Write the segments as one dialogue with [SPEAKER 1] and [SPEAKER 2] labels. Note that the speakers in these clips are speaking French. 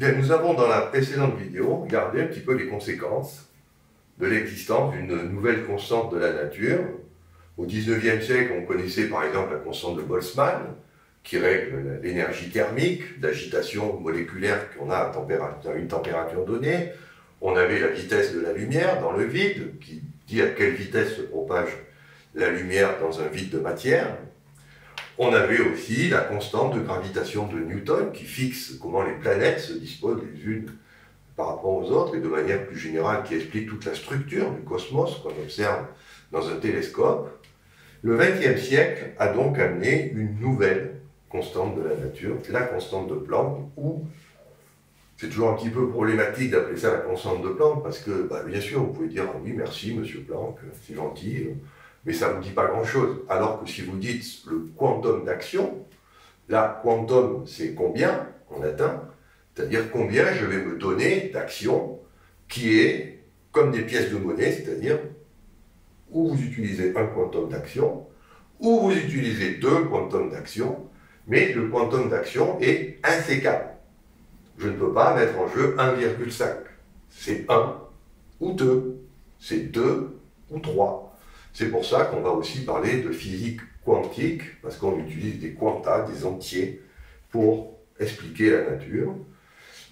[SPEAKER 1] Bien, nous avons dans la précédente vidéo regardé un petit peu les conséquences de l'existence d'une nouvelle constante de la nature. Au XIXe siècle, on connaissait par exemple la constante de Boltzmann, qui règle l'énergie thermique d'agitation moléculaire qu'on a à une température donnée. On avait la vitesse de la lumière dans le vide, qui dit à quelle vitesse se propage la lumière dans un vide de matière. On avait aussi la constante de gravitation de Newton, qui fixe comment les planètes se disposent les unes par rapport aux autres, et de manière plus générale qui explique toute la structure du cosmos qu'on observe dans un télescope. Le XXe siècle a donc amené une nouvelle constante de la nature, la constante de Planck, ou c'est toujours un petit peu problématique d'appeler ça la constante de Planck, parce que, bien sûr, vous pouvez dire « Ah oui, merci, monsieur Planck, c'est gentil », mais ça ne vous dit pas grand-chose. Alors que si vous dites le quantum d'action, là, quantum, c'est combien en latin, c'est-à-dire combien je vais me donner d'action qui est comme des pièces de monnaie, c'est-à-dire où vous utilisez un quantum d'action, ou vous utilisez deux quantums d'action, mais le quantum d'action est insécable. Je ne peux pas mettre en jeu 1,5. C'est 1 ou 2, c'est 2 ou 3. C'est pour ça qu'on va aussi parler de physique quantique, parce qu'on utilise des quantas, des entiers, pour expliquer la nature.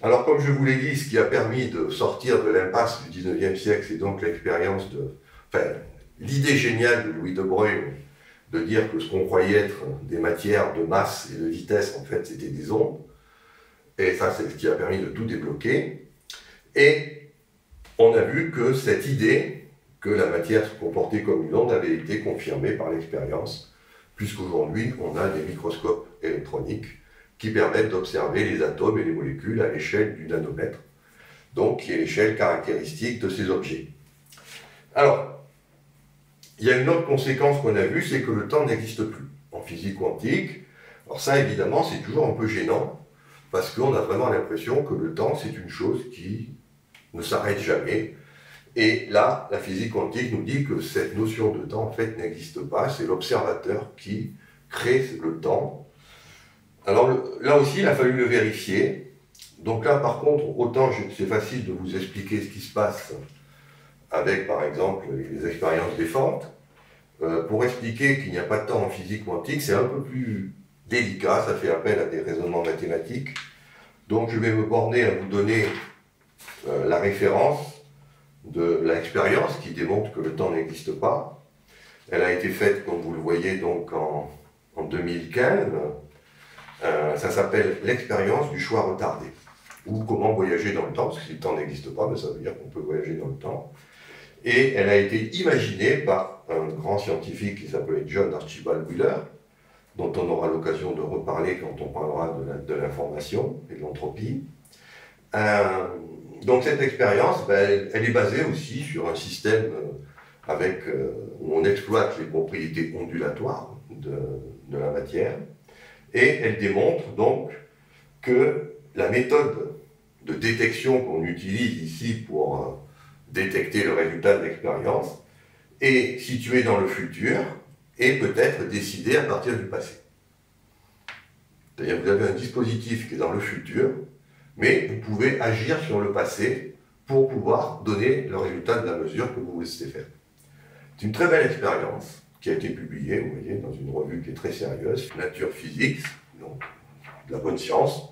[SPEAKER 1] Alors, comme je vous l'ai dit, ce qui a permis de sortir de l'impasse du XIXe siècle, c'est donc l'expérience de... l'idée géniale de Louis de Broglie de dire que ce qu'on croyait être des matières de masse et de vitesse, en fait, c'était des ondes. Et ça, c'est ce qui a permis de tout débloquer. Et on a vu que cette idée que la matière se comportait comme une onde avait été confirmée par l'expérience, puisqu'aujourd'hui, on a des microscopes électroniques qui permettent d'observer les atomes et les molécules à l'échelle du nanomètre, donc qui est l'échelle caractéristique de ces objets. Alors, il y a une autre conséquence qu'on a vue, c'est que le temps n'existe plus en physique quantique. Alors ça, évidemment, c'est toujours un peu gênant, parce qu'on a vraiment l'impression que le temps, c'est une chose qui ne s'arrête jamais. Et là, la physique quantique nous dit que cette notion de temps, en fait, n'existe pas. C'est l'observateur qui crée le temps. Alors là aussi, il a fallu le vérifier. Donc là, par contre, autant c'est facile de vous expliquer ce qui se passe avec, par exemple, les expériences des fentes. Pour expliquer qu'il n'y a pas de temps en physique quantique, c'est un peu plus délicat, ça fait appel à des raisonnements mathématiques. Donc je vais me borner à vous donner la référence de l'expérience qui démontre que le temps n'existe pas. Elle a été faite, comme vous le voyez, donc en 2015. Ça s'appelle l'expérience du choix retardé, ou comment voyager dans le temps, parce que si le temps n'existe pas, ça veut dire qu'on peut voyager dans le temps. Et elle a été imaginée par un grand scientifique qui s'appelait John Archibald Wheeler, dont on aura l'occasion de reparler quand on parlera de l'information et de l'entropie. Donc cette expérience, elle est basée aussi sur un système où on exploite les propriétés ondulatoires de la matière, et elle démontre donc que la méthode de détection qu'on utilise ici pour détecter le résultat de l'expérience est située dans le futur et peut être décidée à partir du passé. C'est-à-dire que vous avez un dispositif qui est dans le futur, mais vous pouvez agir sur le passé pour pouvoir donner le résultat de la mesure que vous voulez faire. C'est une très belle expérience qui a été publiée, vous voyez, dans une revue qui est très sérieuse, Nature Physics, donc de la bonne science,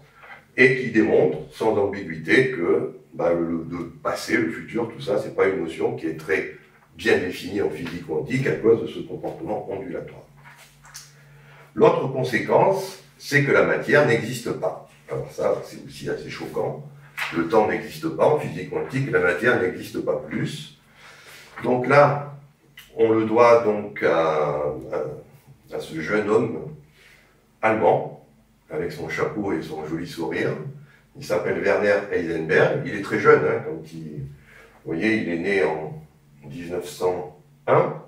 [SPEAKER 1] et qui démontre sans ambiguïté que le passé, le futur, tout ça, c'est pas une notion qui est très bien définie en physique quantique à cause de ce comportement ondulatoire. L'autre conséquence, c'est que la matière n'existe pas. Alors ça, c'est aussi assez choquant. Le temps n'existe pas en physique quantique, la matière n'existe pas plus. Donc là, on le doit donc à ce jeune homme allemand, avec son chapeau et son joli sourire. Il s'appelle Werner Heisenberg. Il est très jeune, hein, vous voyez, il est né en 1901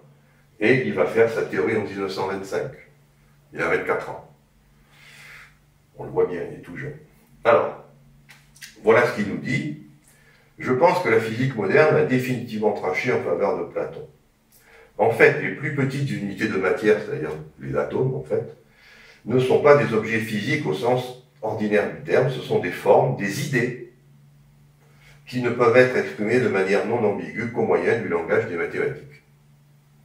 [SPEAKER 1] et il va faire sa théorie en 1925. Il a 24 ans. On le voit bien, il est tout jeune. Alors, voilà ce qu'il nous dit. Je pense que la physique moderne a définitivement tranché en faveur de Platon. En fait, les plus petites unités de matière, c'est-à-dire les atomes, en fait, ne sont pas des objets physiques au sens ordinaire du terme, ce sont des formes, des idées qui ne peuvent être exprimées de manière non ambiguë qu'au moyen du langage des mathématiques.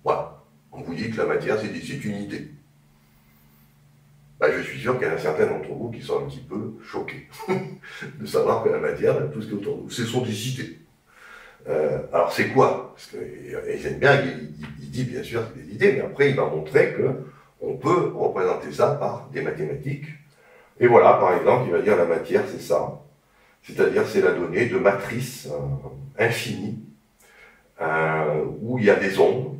[SPEAKER 1] Voilà. On vous dit que la matière, c'est une idée. Ben, je suis sûr qu'il y en a certains d'entre vous qui sont un petit peu choqués de savoir que la matière, tout ce qui est autour de nous, ce sont des idées. Alors c'est quoi? Parce que Heisenberg, il dit bien sûr c'est des idées, mais après il va montrer qu'on peut représenter ça par des mathématiques. Et voilà, par exemple, il va dire la matière c'est ça. C'est-à-dire c'est la donnée de matrices infinies, où il y a des ondes.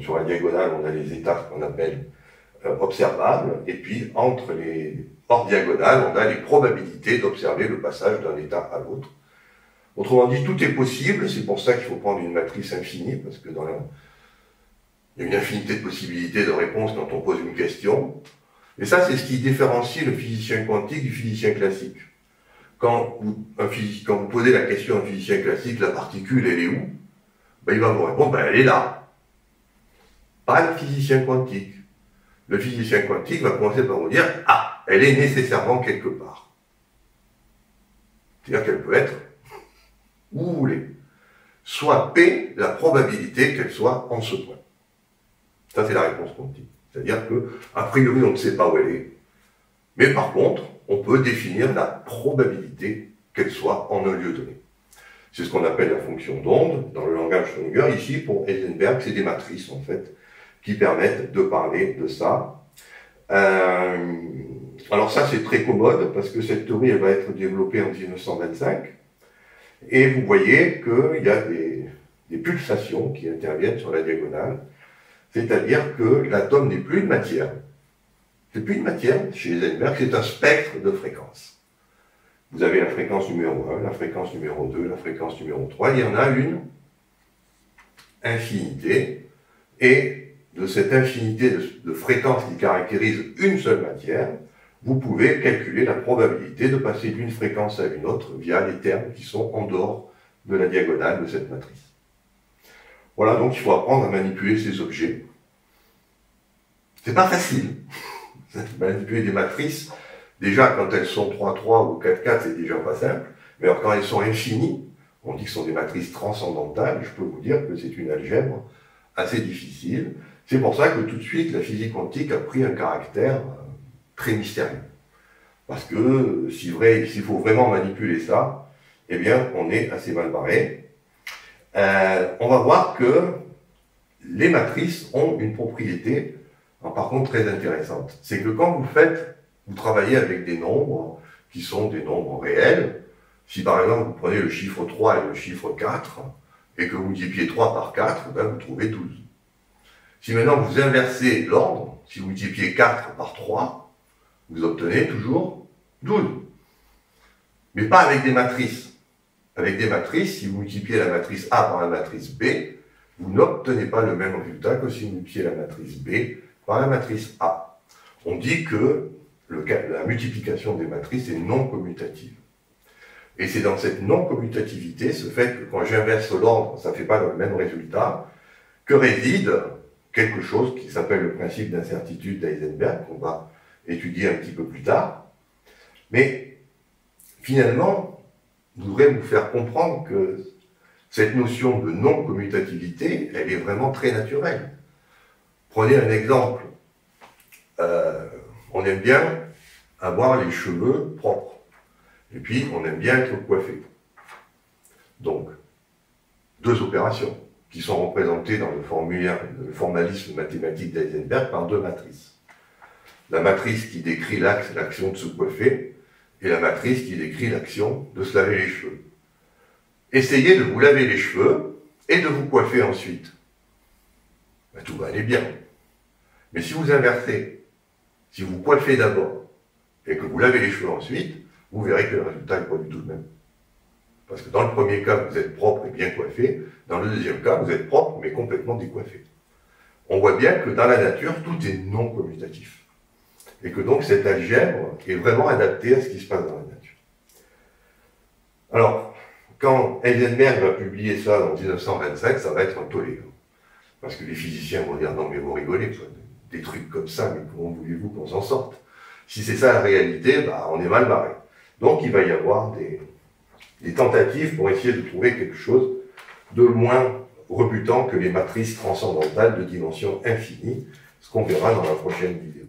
[SPEAKER 1] Sur la diagonale, on a les états qu'on appelle observables, et puis entre les hors diagonales, on a les probabilités d'observer le passage d'un état à l'autre. Autrement dit, tout est possible, c'est pour ça qu'il faut prendre une matrice infinie, parce que il y a une infinité de possibilités de réponses quand on pose une question. Et ça, c'est ce qui différencie le physicien quantique du physicien classique. Quand vous posez la question à un physicien classique, la particule, elle est où? Ben, il va vous répondre, ben, elle est là. Pas le physicien quantique. Le physicien quantique va commencer par vous dire, ah, elle est nécessairement quelque part. C'est-à-dire qu'elle peut être où vous voulez. Soit P, la probabilité qu'elle soit en ce point. Ça, c'est la réponse quantique. C'est-à-dire que, a priori, on ne sait pas où elle est. Mais par contre, on peut définir la probabilité qu'elle soit en un lieu donné. C'est ce qu'on appelle la fonction d'onde dans le langage Schrödinger. Ici, pour Heisenberg, c'est des matrices, en fait, qui permettent de parler de ça. Alors ça, c'est très commode, parce que cette théorie, elle va être développée en 1925. Et vous voyez qu'il y a des pulsations qui interviennent sur la diagonale. C'est-à-dire que l'atome n'est plus une matière. C'est plus une matière, chez Heisenberg, c'est un spectre de fréquences. Vous avez la fréquence numéro 1, la fréquence numéro 2, la fréquence numéro 3, il y en a une infinité, et de cette infinité de fréquences qui caractérise une seule matière, vous pouvez calculer la probabilité de passer d'une fréquence à une autre via les termes qui sont en dehors de la diagonale de cette matrice. Voilà, donc il faut apprendre à manipuler ces objets. C'est pas facile. Manipuler des matrices, déjà quand elles sont 3-3 ou 4-4, c'est déjà pas simple. Mais alors quand elles sont infinies, on dit que ce sont des matrices transcendantales, je peux vous dire que c'est une algèbre assez difficile. C'est pour ça que tout de suite, la physique quantique a pris un caractère très mystérieux. Parce que s'il faut vraiment manipuler ça, eh bien, on est assez mal barré. On va voir que les matrices ont une propriété, par contre, très intéressante. C'est que quand vous travaillez avec des nombres qui sont des nombres réels, si par exemple vous prenez le chiffre 3 et le chiffre 4, et que vous multipliez 3 par 4, ben vous trouvez 12. Si maintenant vous inversez l'ordre, si vous multipliez 4 par 3, vous obtenez toujours 12. Mais pas avec des matrices. Avec des matrices, si vous multipliez la matrice A par la matrice B, vous n'obtenez pas le même résultat que si vous multipliez la matrice B par la matrice A. On dit que la multiplication des matrices est non commutative. Et c'est dans cette non-commutativité, ce fait que quand j'inverse l'ordre, ça ne fait pas le même résultat, que réside quelque chose qui s'appelle le principe d'incertitude d'Heisenberg, qu'on va étudier un petit peu plus tard. Mais finalement, je voudrais vous faire comprendre que cette notion de non-commutativité, elle est vraiment très naturelle. Prenez un exemple. On aime bien avoir les cheveux propres. Et puis, on aime bien être coiffé. Donc, deux opérations qui sont représentées dans le formalisme mathématique d'Heisenberg par deux matrices. La matrice qui décrit l'action de se coiffer, et la matrice qui décrit l'action de se laver les cheveux. Essayez de vous laver les cheveux et de vous coiffer ensuite. Ben, tout va aller bien. Mais si vous inversez, si vous coiffez d'abord et que vous lavez les cheveux ensuite, vous verrez que le résultat n'est pas du tout le même. Parce que dans le premier cas, vous êtes propre et bien coiffé. Dans le deuxième cas, vous êtes propre mais complètement décoiffé. On voit bien que dans la nature, tout est non commutatif. Et que donc cette algèbre est vraiment adaptée à ce qui se passe dans la nature. Alors, quand Heisenberg va publier ça en 1925, ça va être un tollé. Parce que les physiciens vont dire, non mais vous rigolez, quoi. Des trucs comme ça, mais comment voulez-vous qu'on s'en sorte? Si c'est ça la réalité, bah, on est mal barré. Donc il va y avoir des tentatives pour essayer de trouver quelque chose de moins rebutant que les matrices transcendantales de dimension infinie, ce qu'on verra dans la prochaine vidéo.